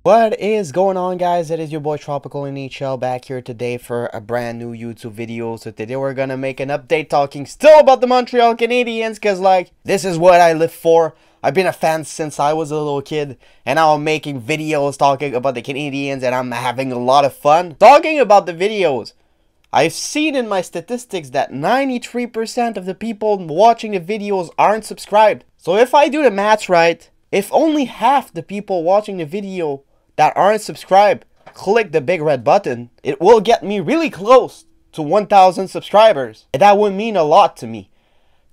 What is going on, guys? It is your boy Tropical NHL back here today for a brand new YouTube video. So today we're gonna make an update talking still about the Montreal Canadiens, because like this is what I live for. I've been a fan since I was a little kid, and now I'm making videos talking about the Canadiens, and I'm having a lot of fun talking about the videos. I've seen in my statistics that 93% of the people watching the videos aren't subscribed. So if I do the maths right, if only half the people watching the video that aren't subscribed click the big red button, it will get me really close to 1,000 subscribers. And that would mean a lot to me.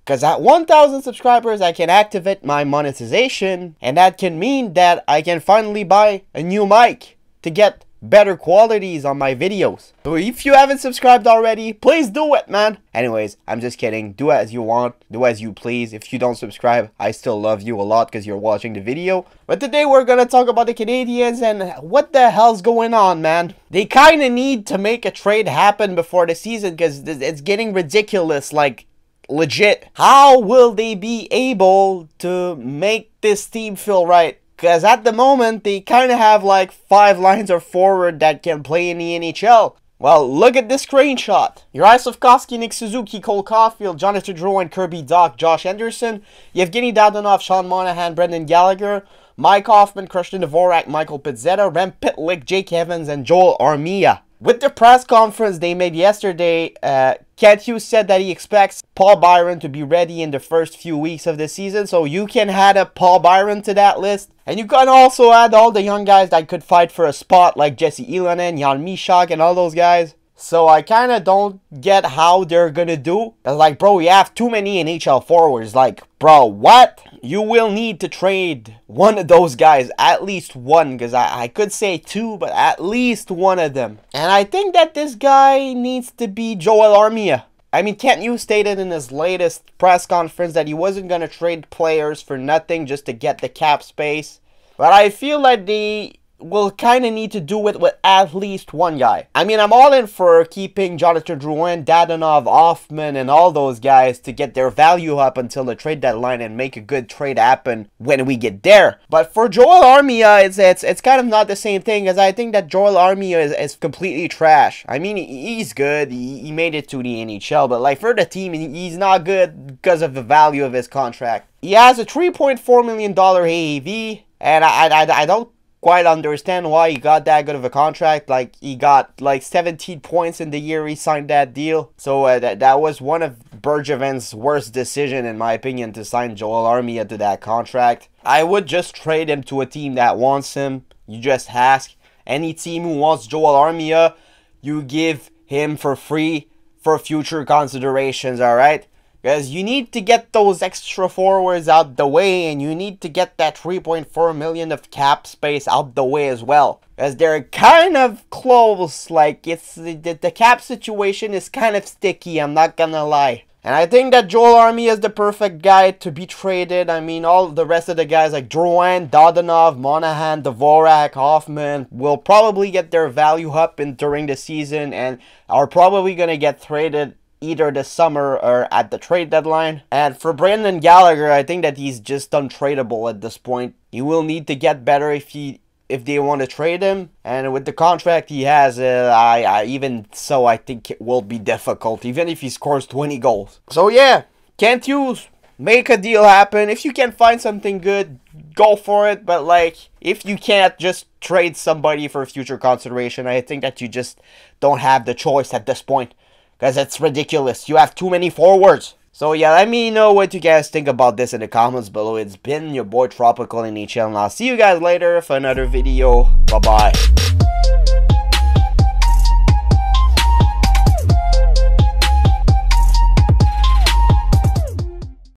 Because at 1,000 subscribers, I can activate my monetization. And that can mean that I can finally buy a new mic to get better qualities on my videos. So if you haven't subscribed already, please do it, man. Anyways, I'm just kidding. Do as you want, do as you please. If you don't subscribe, I still love you a lot because you're watching the video. But today we're gonna talk about the Canadiens and what the hell's going on, man. They kind of need to make a trade happen before the season because it's getting ridiculous, like legit. How will they be able to make this team feel right? Because at the moment, they kind of have like 5 lines of forward that can play in the NHL. Well, look at this screenshot. Uri Slafkovsky, Nick Suzuki, Cole Caulfield, Jonathan Drouin, Kirby Dach, Josh Anderson, Yevgeny Dadonov, Sean Monahan, Brendan Gallagher, Mike Hoffman, Christian Dvorak, Michael Pizzetta, Rem Pitlick, Jake Evans, and Joel Armia. With the press conference they made yesterday, Kent Hughes said that he expects Paul Byron to be ready in the first few weeks of the season. So you can add a Paul Byron to that list. And you can also add all the young guys that could fight for a spot like Jesse Ylönen, Jan Mysak, and all those guys. So I kind of don't get how they're going to do. It's like, bro, you have too many NHL forwards. Like, bro, what? You will need to trade one of those guys. At least one. Because I could say 2, but at least one of them. And I think that this guy needs to be Joel Armia. I mean, Kent Hughes stated in his latest press conference that he wasn't going to trade players for nothing just to get the cap space. But I feel like they will kind of need to do it with at least one guy. I mean, I'm all in for keeping Jonathan Drouin, Dadonov, Hoffman, and all those guys to get their value up until the trade deadline and make a good trade happen when we get there. But for Joel Armia, it's kind of not the same thing, as I think that Joel Armia is completely trash. I mean, he's good. He made it to the NHL, but like for the team, he's not good because of the value of his contract. He has a $3.4 million AAV, and I don't quite understand why he got that good of a contract. Like, he got like 17 points in the year he signed that deal. So that was one of Bergevin's worst decision, in my opinion, to sign Joel Armia to that contract. I would just trade him to a team that wants him. You just ask any team who wants Joel Armia, you give him for free for future considerations, alright? Because you need to get those extra forwards out the way, and you need to get that 3.4 million of cap space out the way as well. Because they're kind of close. Like, it's the cap situation is kind of sticky, I'm not gonna lie. And I think that Joel Armia is the perfect guy to be traded. I mean, all the rest of the guys like Drouin, Dadonov, Monahan, Dvorak, Hoffman will probably get their value up during the season and are probably gonna get traded either this summer or at the trade deadline. And for Brendan Gallagher, I think that he's just untradeable at this point. He will need to get better if they want to trade him. And with the contract he has, even so, I think it will be difficult, even if he scores 20 goals. So yeah, Kent Hughes, make a deal happen. If you can find something good, go for it. But like, if you can't, just trade somebody for future consideration. I think that you just don't have the choice at this point. Because it's ridiculous. You have too many forwards. So yeah, let me know what you guys think about this in the comments below. It's been your boy Tropical NHL, and I'll see you guys later for another video. Bye-bye.